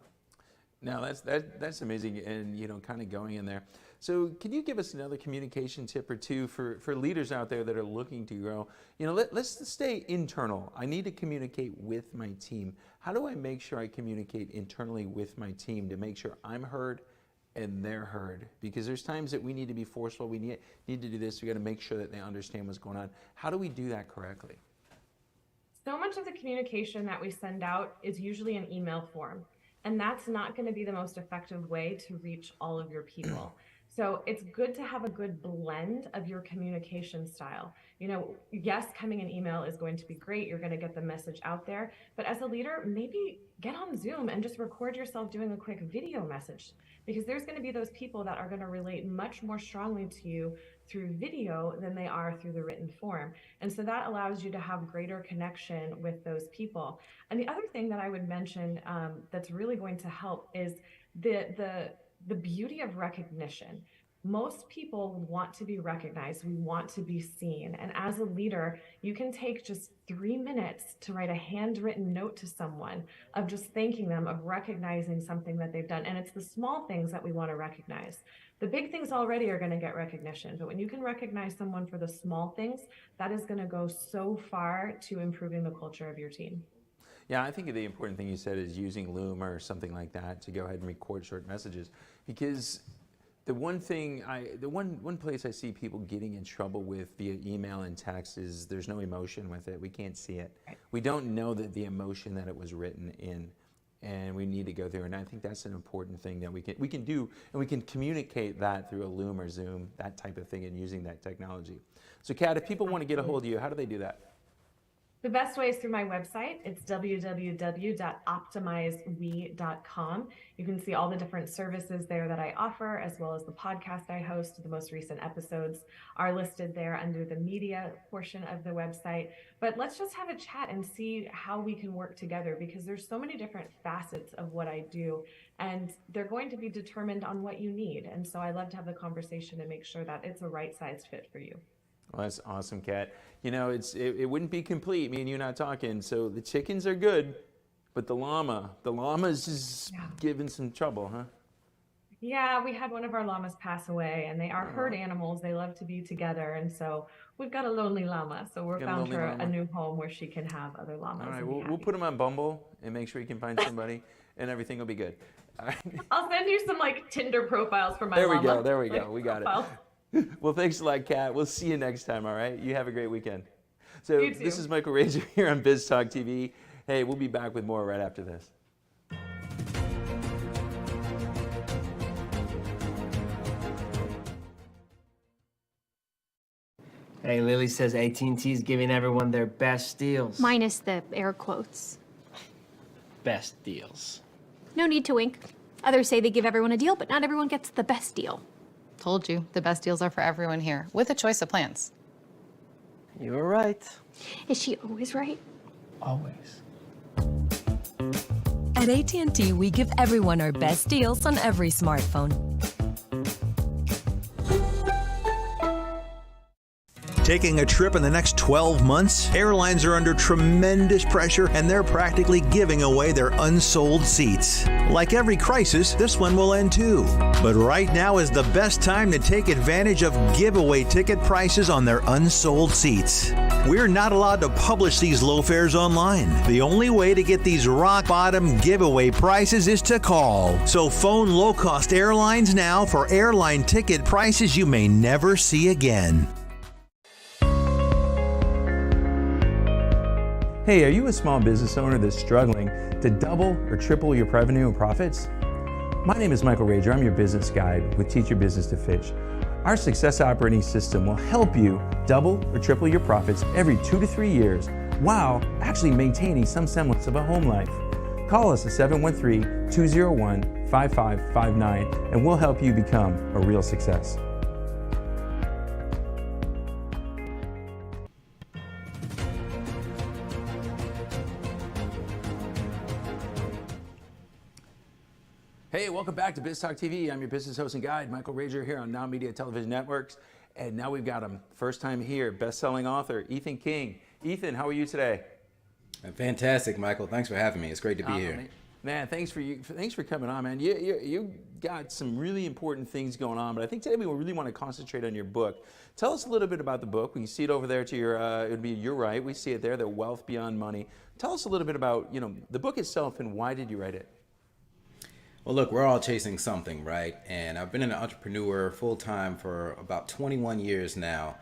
A: Now that's amazing, and you know, kind of going in there. So can you give us another communication tip or two for leaders out there that are looking to grow? You know, let's stay internal. I need to communicate with my team. How do I make sure I communicate internally with my team to make sure I'm heard and they're heard? Because there's times that we need to be forceful. We need to do this. We got to make sure that they understand what's going on. How do we do that correctly?
M: So much of the communication that we send out is usually an email form, and that's not going to be the most effective way to reach all of your people. So it's good to have a good blend of your communication style. You know, yes, coming in email is going to be great. You're going to get the message out there. But as a leader, maybe get on Zoom and just record yourself doing a quick video message, because there's going to be those people that are going to relate much more strongly to you through video than they are through the written form. And so that allows you to have greater connection with those people. And the other thing that I would mention that's really going to help is the beauty of recognition. Most people want to be recognized. We want to be seen. And as a leader, you can take just 3 minutes to write a handwritten note to someone of just thanking them, of recognizing something that they've done. And it's the small things that we want to recognize. The big things already are going to get recognition, but when you can recognize someone for the small things, that is going to go so far to improving the culture of your team.
A: Yeah, I think the important thing you said is using Loom or something like that to go ahead and record short messages, because the one place I see people getting in trouble with via email and text is there's no emotion with it. We can't see it.
M: Right.
A: We don't know that the emotion that it was written in, and we need to go through. And I think that's an important thing that we can do, and we can communicate that through a Loom or Zoom, that type of thing, and using that technology. So, Kat, if people want to get a hold of you, how do they do that?
M: The best way is through my website. It's www.optimizewe.com. You can see all the different services there that I offer, as well as the podcast I host. The most recent episodes are listed there under the media portion of the website. But let's just have a chat and see how we can work together, because there's so many different facets of what I do, and they're going to be determined on what you need. And so I love to have the conversation and make sure that it's a right-sized fit for you.
A: Well, that's awesome, Kat. You know, it wouldn't be complete, me and you not talking. So the chickens are good, but the llama's just giving some trouble, huh?
M: Yeah, we had one of our llamas pass away, and they are herd animals. They love to be together, and so we've got a lonely llama. So we're found her a new home where she can have other llamas.
A: All right, we'll put them on Bumble and make sure you can find somebody, and everything will be good. All right.
M: I'll send you some like Tinder profiles for my
A: There
M: llama.
A: There we go. We got
M: profiles.
A: it. Well, thanks a lot, Kat. We'll see you next time, all right? You have a great weekend. So this is Michael Rager here on Biz Talk TV. Hey, we'll be back with more right after this.
C: Hey, Lily says AT&T is giving everyone their best deals.
D: Minus the air quotes.
C: Best deals.
D: No need to wink. Others say they give everyone a deal, but not everyone gets the best deal.
E: Told you, the best deals are for everyone here, with a choice of plans.
C: You were right.
D: Is she always right?
C: Always.
F: At AT&T, we give everyone our best deals on every smartphone.
K: Taking a trip in the next 12 months? Airlines are under tremendous pressure, and they're practically giving away their unsold seats. Like every crisis, this one will end too. But right now is the best time to take advantage of giveaway ticket prices on their unsold seats. We're not allowed to publish these low fares online. The only way to get these rock bottom giveaway prices is to call. So phone low-cost airlines now for airline ticket prices you may never see again.
A: Hey, are you a small business owner that's struggling to double or triple your revenue and profits? My name is Michael Rager. I'm your business guide with Teach Your Business to Fish. Our success operating system will help you double or triple your profits every 2 to 3 years while actually maintaining some semblance of a home life. Call us at 713-201-5559 and we'll help you become a real success. Hey, welcome back to Biz Talk TV. I'm your business host and guide, Michael Rager, here on NowMedia Television Networks. And now we've got him, first time here, best-selling author, Ethan King. Ethan, how are you today?
N: Fantastic, Michael. Thanks for having me. It's great to be here.
A: Man, thanks for coming on, man. You got some really important things going on, but I think today we really want to concentrate on your book. Tell us a little bit about the book. We can see it over there to your, it would be your right. We see it there, The Wealth Beyond Money. Tell us a little bit about, the book itself and why did you write it?
N: Well, look, we're all chasing something, right? And I've been an entrepreneur full-time for about 21 years now.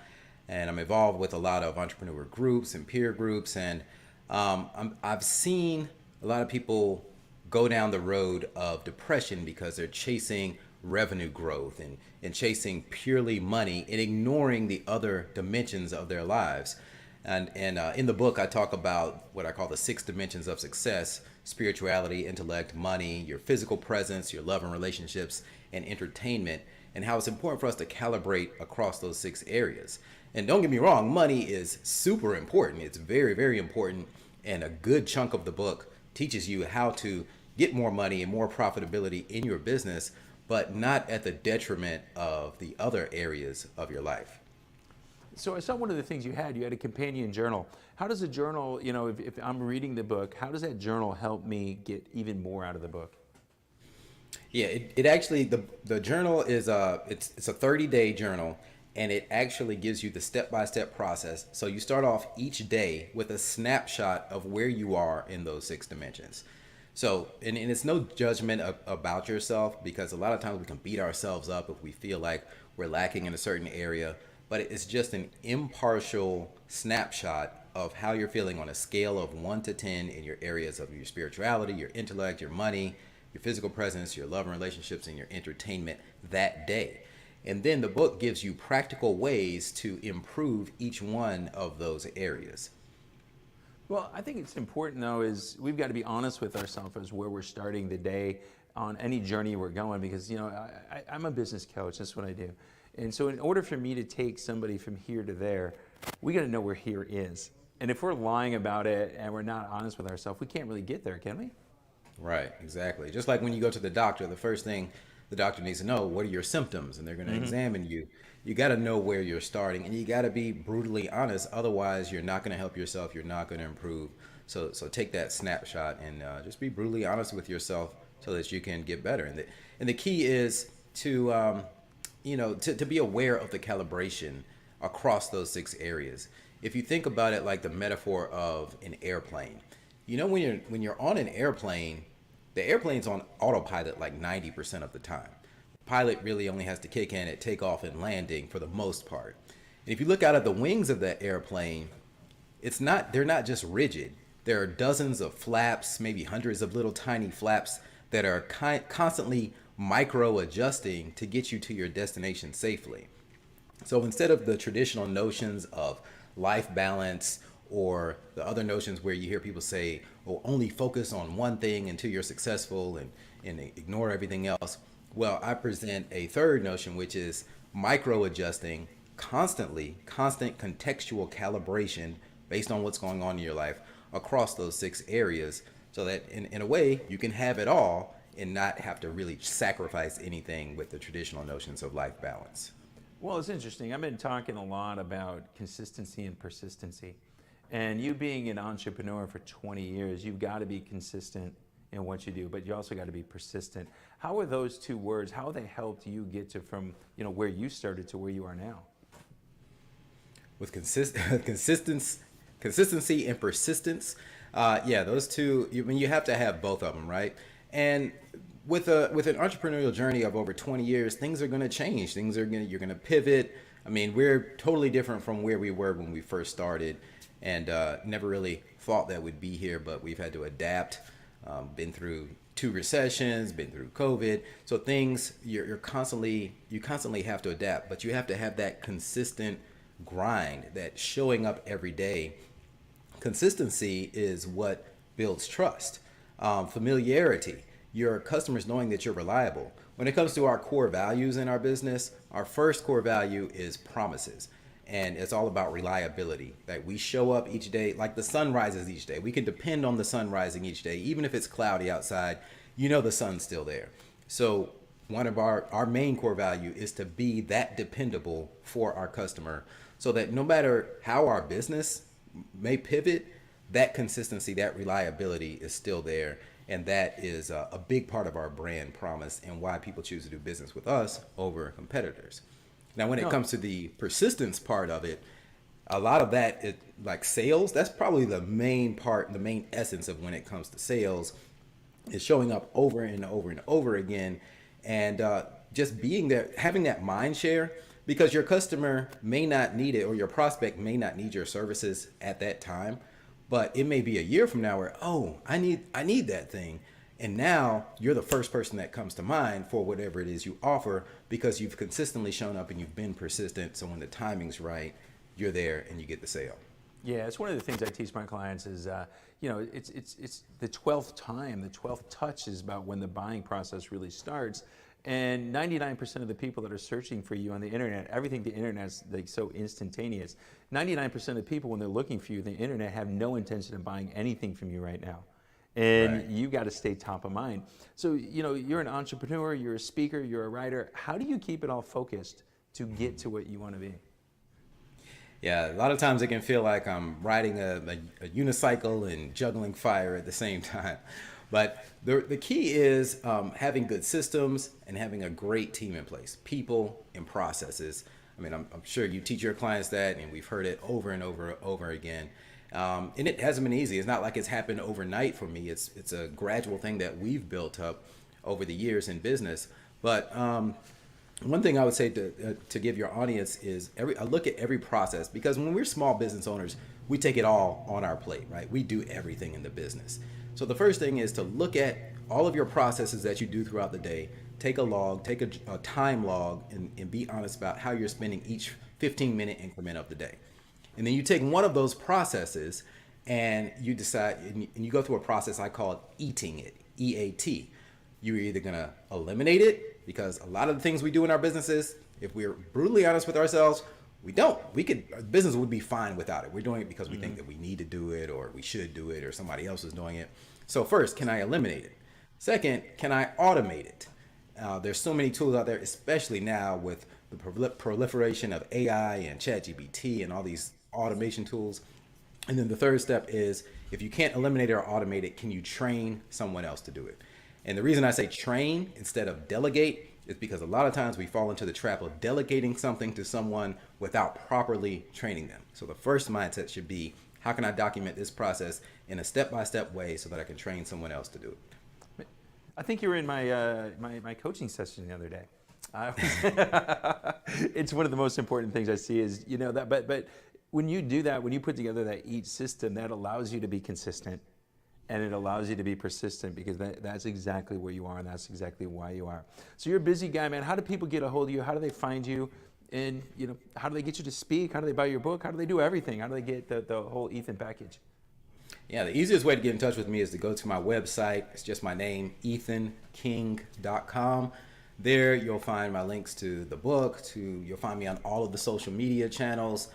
N: And I'm involved with a lot of entrepreneur groups and peer groups. And I've seen a lot of people go down the road of depression because they're chasing revenue growth and chasing purely money and ignoring the other dimensions of their lives. And in the book, I talk about what I call the 6 dimensions of success: spirituality, intellect, money, your physical presence, your love and relationships, and entertainment, and how it's important for us to calibrate across those 6 areas. And don't get me wrong, money is super important. It's very, very important. And a good chunk of the book teaches you how to get more money and more profitability in your business, but not at the detriment of the other areas of your life.
A: So I saw one of the things you had a companion journal. How does a journal, if I'm reading the book, how does that journal help me get even more out of the book?
N: Yeah, it actually, the journal is it's a 30-day journal, and it actually gives you the step-by-step process. So you start off each day with a snapshot of where you are in those 6 dimensions. So, and it's no judgment about yourself, because a lot of times we can beat ourselves up if we feel like we're lacking in a certain area, but it's just an impartial snapshot of how you're feeling on a scale of 1 to 10 in your areas of your spirituality, your intellect, your money, your physical presence, your love and relationships, and your entertainment that day. And then the book gives you practical ways to improve each one of those areas.
A: Well, I think it's important, though, is we've got to be honest with ourselves as where we're starting the day on any journey we're going, because, I'm a business coach. That's what I do. And so in order for me to take somebody from here to there, we got to know where here is. And if we're lying about it and we're not honest with ourselves, we can't really get there, can we?
N: Right, exactly. Just like when you go to the doctor, the first thing the doctor needs to know, what are your symptoms? And they're going to examine you. You got to know where you're starting, and you got to be brutally honest. Otherwise, you're not going to help yourself. You're not going to improve. So take that snapshot and just be brutally honest with yourself so that you can get better. And the key is to be aware of the calibration across those 6 areas. If you think about it like the metaphor of an airplane, when you're on an airplane, the airplane's on autopilot like 90% of the time. Pilot really only has to kick in at takeoff and landing for the most part. And if you look out at the wings of that airplane, they're not just rigid. There are dozens of flaps, maybe hundreds of little tiny flaps that are constantly micro adjusting to get you to your destination safely. So instead of the traditional notions of life balance, or the other notions where you hear people say, oh, only focus on one thing until you're successful and ignore everything else. Well, I present a third notion, which is micro adjusting constant contextual calibration based on what's going on in your life across those 6 areas, so that in a way you can have it all and not have to really sacrifice anything with the traditional notions of life balance.
A: Well, it's interesting. I've been talking a lot about consistency and persistency. And you being an entrepreneur for 20 years, you've got to be consistent in what you do, but you also got to be persistent. How are those 2 words, how have they helped you get to from where you started to where you are now?
N: With consistency and persistence, those 2, you have to have both of them, right? And with an entrepreneurial journey of over 20 years, things are going to change. You're going to pivot. I mean, we're totally different from where we were when we first started. And never really thought that we'd be here, but we've had to adapt. Been through 2 recessions, been through COVID. So things you constantly have to adapt, but you have to have that consistent grind, that showing up every day. Consistency is what builds trust. Familiarity, your customers knowing that you're reliable. When it comes to our core values in our business, our first core value is promises. And it's all about reliability, that we show up each day like the sun rises each day. We can depend on the sun rising each day. Even if it's cloudy outside, the sun's still there. So one of our main core value is to be that dependable for our customer, so that no matter how our business may pivot, that consistency, that reliability is still there. And that is a big part of our brand promise and why people choose to do business with us over competitors. Now, when it comes to the persistence part of it, a lot of that, like sales, that's probably the main part, the main essence of when it comes to sales, is showing up over and over and over again, and just being there, having that mind share, because your customer may not need it, or your prospect may not need your services at that time, but it may be a year from now where, oh, I need that thing. And now you're the first person that comes to mind for whatever it is you offer because you've consistently shown up and you've been persistent. So when the timing's right, you're there and you get the sale.
A: Yeah, it's one of the things I teach my clients is, you know, it's the 12th time, the 12th touch is about when the buying process really starts. And 99% of the people that are searching for you on the internet, everything the internet's like so instantaneous. 99% of the people when they're looking for you on the internet have no intention of buying anything from you right now. And you got to stay top of mind. So, you know, you're an entrepreneur, you're a speaker, you're a writer. How do you keep it all focused to get to what you want to be?
N: Yeah, a lot of times it can feel like I'm riding a unicycle and juggling fire at the same time. But the key is having good systems and having a great team in place, people and processes. I mean, I'm sure you teach your clients that, and we've heard it over and over again. And it hasn't been easy. It's not like it's happened overnight for me. It's a gradual thing that we've built up over the years in business. But one thing I would say to give your audience is I look at every process, because when we're small business owners, we take it all on our plate, right? We do everything in the business. So the first thing is to look at all of your processes that you do throughout the day, take a log, take a time log, and be honest about how you're spending each 15-minute increment of the day. And then you take one of those processes and you decide, and you go through a process I call eating it, E-A-T. You're either gonna eliminate it, because a lot of the things we do in our businesses, if we're brutally honest with ourselves, our business would be fine without it. We're doing it because we think that we need to do it, or we should do it, or somebody else is doing it. So first, can I eliminate it? Second, can I automate it? There's so many tools out there, especially now with the proliferation of AI and ChatGPT and all these automation tools. And then the third step is, if you can't eliminate it or automate it, can you train someone else to do it? And the reason I say train instead of delegate is because a lot of times we fall into the trap of delegating something to someone without properly training them. So the first mindset should be, how can I document this process in a step-by-step way so that I can train someone else to do it?
A: I think you were in my coaching session the other day. It's one of the most important things I see is, you know, that, but when you do that, when you put together that EAT system, that allows you to be consistent. And it allows you to be persistent, because that's exactly where you are, and that's exactly why you are. So you're a busy guy, man. How do people get a hold of you? How do they find you? And, you know, how do they get you to speak? How do they buy your book? How do they do everything? How do they get the whole Ethan package?
N: Yeah, the easiest way to get in touch with me is to go to my website. It's just my name, ethanking.com. There you'll find my links to the book, you'll find me on all of the social media channels.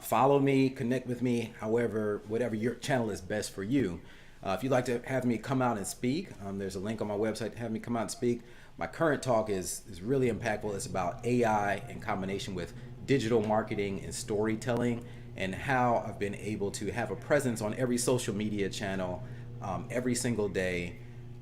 N: Follow me, connect with me, whatever your channel is best for you. If you'd like to have me come out and speak, there's a link on my website to have me come out and speak. My current talk is really impactful. It's about AI in combination with digital marketing and storytelling, and how I've been able to have a presence on every social media channel every single day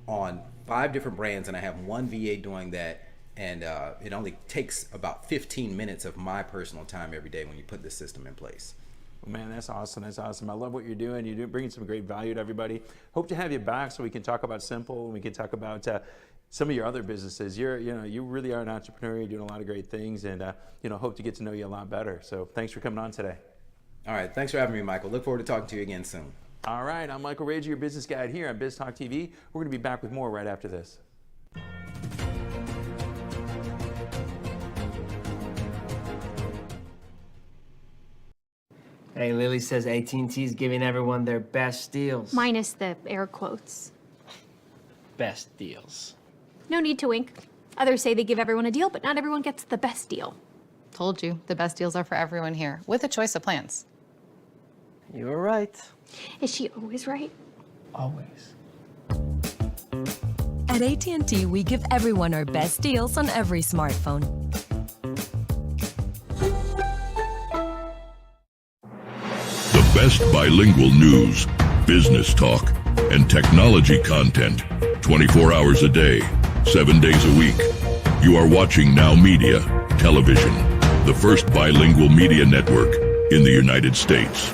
N: on 5 different brands, and I have one VA doing that. And it only takes about 15 minutes of my personal time every day when you put this system in place.
A: Well, man, that's awesome. That's awesome. I love what you're doing. You're bringing some great value to everybody. Hope to have you back so we can talk about Simple, and we can talk about some of your other businesses. You really are an entrepreneur. You're doing a lot of great things, and hope to get to know you a lot better. So thanks for coming on today.
N: All right. Thanks for having me, Michael. Look forward to talking to you again soon.
A: All right. I'm Michael Rager, your business guide here on Biz Talk TV. We're going to be back with more right after this.
C: Hey, Lily says AT&T's giving everyone their best deals.
D: Minus the air quotes.
C: Best deals.
D: No need to wink. Others say they give everyone a deal, but not everyone gets the best deal.
E: Told you, the best deals are for everyone here, with a choice of plans.
C: You were right.
D: Is she always right?
C: Always.
F: At AT&T, we give everyone our best deals on every smartphone.
G: The best bilingual news, business talk, and technology content 24 hours a day, 7 days a week. You are watching NowMedia Television, the first bilingual media network in the United States.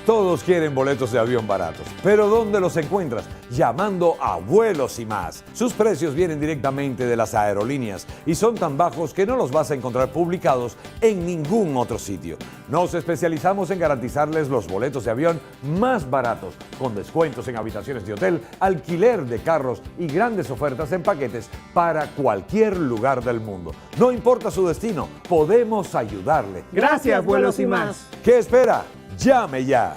J: Todos quieren boletos de avión baratos, pero ¿dónde los encuentras? Llamando a Vuelos y Más. Sus precios vienen directamente de las aerolíneas y son tan bajos que no los vas a encontrar publicados en ningún otro sitio. Nos especializamos en garantizarles los boletos de avión más baratos, con descuentos en habitaciones de hotel, alquiler de carros y grandes ofertas en paquetes para cualquier lugar del mundo. No importa su destino, podemos ayudarle.
C: Gracias, Vuelos y Más.
J: ¿Qué espera? Llame ya.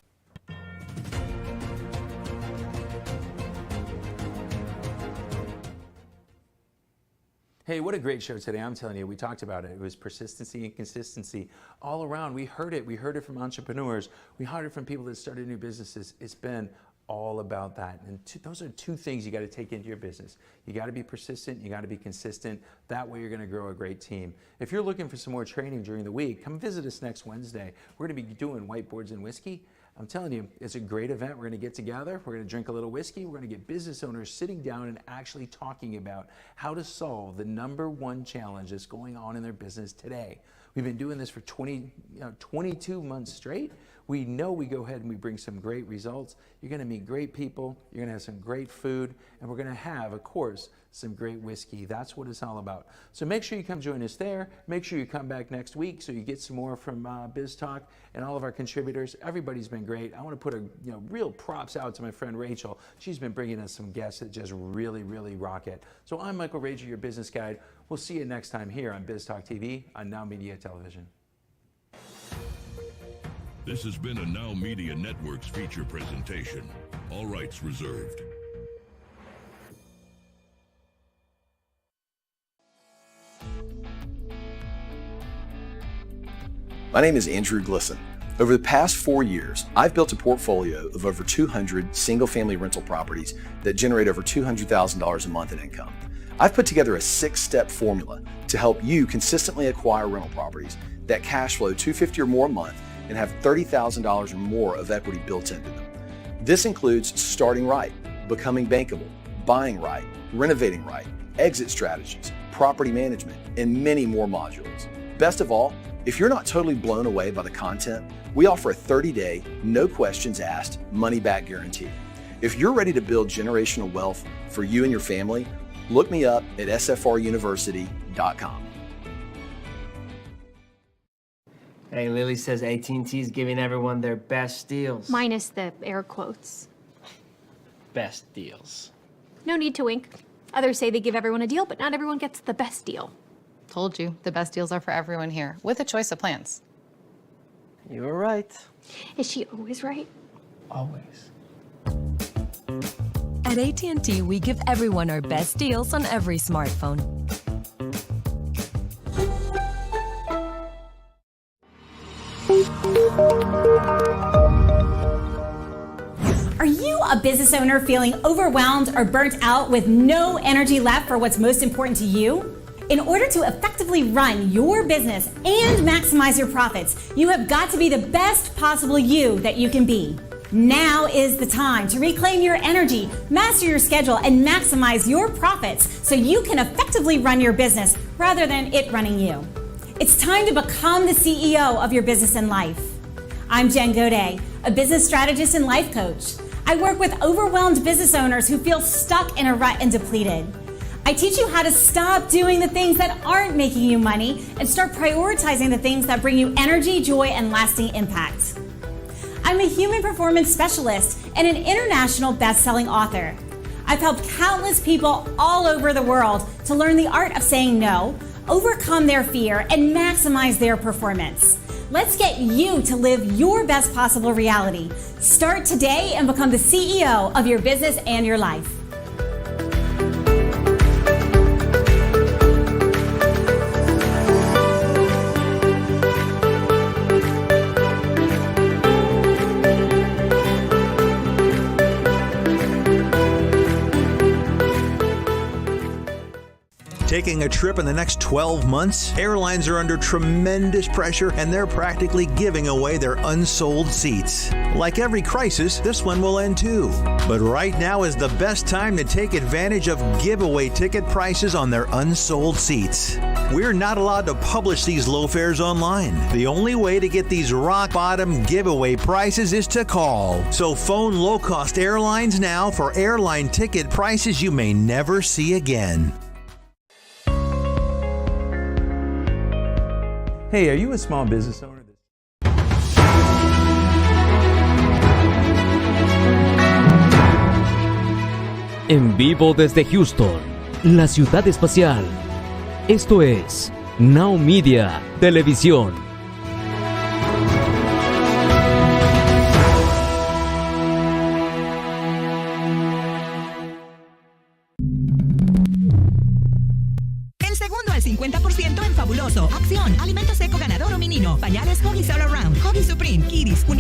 A: Hey, what a great show today. I'm telling you, we talked about it. It was persistency and consistency all around. We heard it. We heard it from entrepreneurs. We heard it from people that started new businesses. It's been all about that. And those are two things you got to take into your business. You got to be persistent. You got to be consistent. That way you're going to grow a great team. If you're looking for some more training during the week, come visit us next Wednesday. We're going to be doing whiteboards and whiskey. I'm telling you, it's a great event. We're going to get together. We're going to drink a little whiskey. We're going to get business owners sitting down and actually talking about how to solve the #1 challenge that's going on in their business today. We've been doing this for 22 months straight. We know we go ahead and we bring some great results. You're going to meet great people. You're going to have some great food. And we're going to have, of course, some great whiskey. That's what it's all about. So make sure you come join us there. Make sure you come back next week so you get some more from Biz Talk and all of our contributors. Everybody's been great. I want to put real props out to my friend Rachel. She's been bringing us some guests that just really, really rock it. So I'm Michael Rager, your business guide. We'll see you next time here on Biz Talk TV on NowMedia Television.
G: This has been a Now Media Networks feature presentation. All rights reserved.
B: My name is Andrew Glisson. Over the past 4 years, I've built a portfolio of over 200 single-family rental properties that generate over $200,000 a month in income. I've put together a 6-step formula to help you consistently acquire rental properties that cash flow $250,000 or more a month and have $30,000 or more of equity built into them. This includes starting right, becoming bankable, buying right, renovating right, exit strategies, property management, and many more modules. Best of all, if you're not totally blown away by the content, we offer a 30-day, no questions asked, money-back guarantee. If you're ready to build generational wealth for you and your family, look me up at sfruniversity.com.
C: Hey, Lily says AT&T's giving everyone their best deals.
D: Minus the air quotes.
C: Best deals.
D: No need to wink. Others say they give everyone a deal, but not everyone gets the best deal.
E: Told you, the best deals are for everyone here, with a choice of plans.
C: You were right.
D: Is she always right?
C: Always.
F: At AT&T, we give everyone our best deals on every smartphone.
O: Are you a business owner feeling overwhelmed or burnt out with no energy left for what's most important to you? In order to effectively run your business and maximize your profits, you have got to be the best possible you that you can be. Now is the time to reclaim your energy, master your schedule, and maximize your profits so you can effectively run your business rather than it running you. It's time to become the CEO of your business and life. I'm Jen Godet, a business strategist and life coach. I work with overwhelmed business owners who feel stuck in a rut and depleted. I teach you how to stop doing the things that aren't making you money and start prioritizing the things that bring you energy, joy, and lasting impact. I'm a human performance specialist and an international best-selling author. I've helped countless people all over the world to learn the art of saying no, overcome their fear, and maximize their performance. Let's get you to live your best possible reality. Start today and become the CEO of your business and your life.
K: Taking a trip in the next 12 months? Airlines are under tremendous pressure and they're practically giving away their unsold seats. Like every crisis, this one will end too. But right now is the best time to take advantage of giveaway ticket prices on their unsold seats. We're not allowed to publish these low fares online. The only way to get these rock bottom giveaway prices is to call. So phone low-cost airlines now for airline ticket prices you may never see again.
A: Hey, are you a small business owner?
P: En vivo desde Houston, la ciudad espacial. Esto es NowMedia Televisión.
Q: El segundo al 50% en Fabuloso. Acción, alimento seco ganador o menino. Pañales Huggies All Around, Huggies Supreme, Kiddies,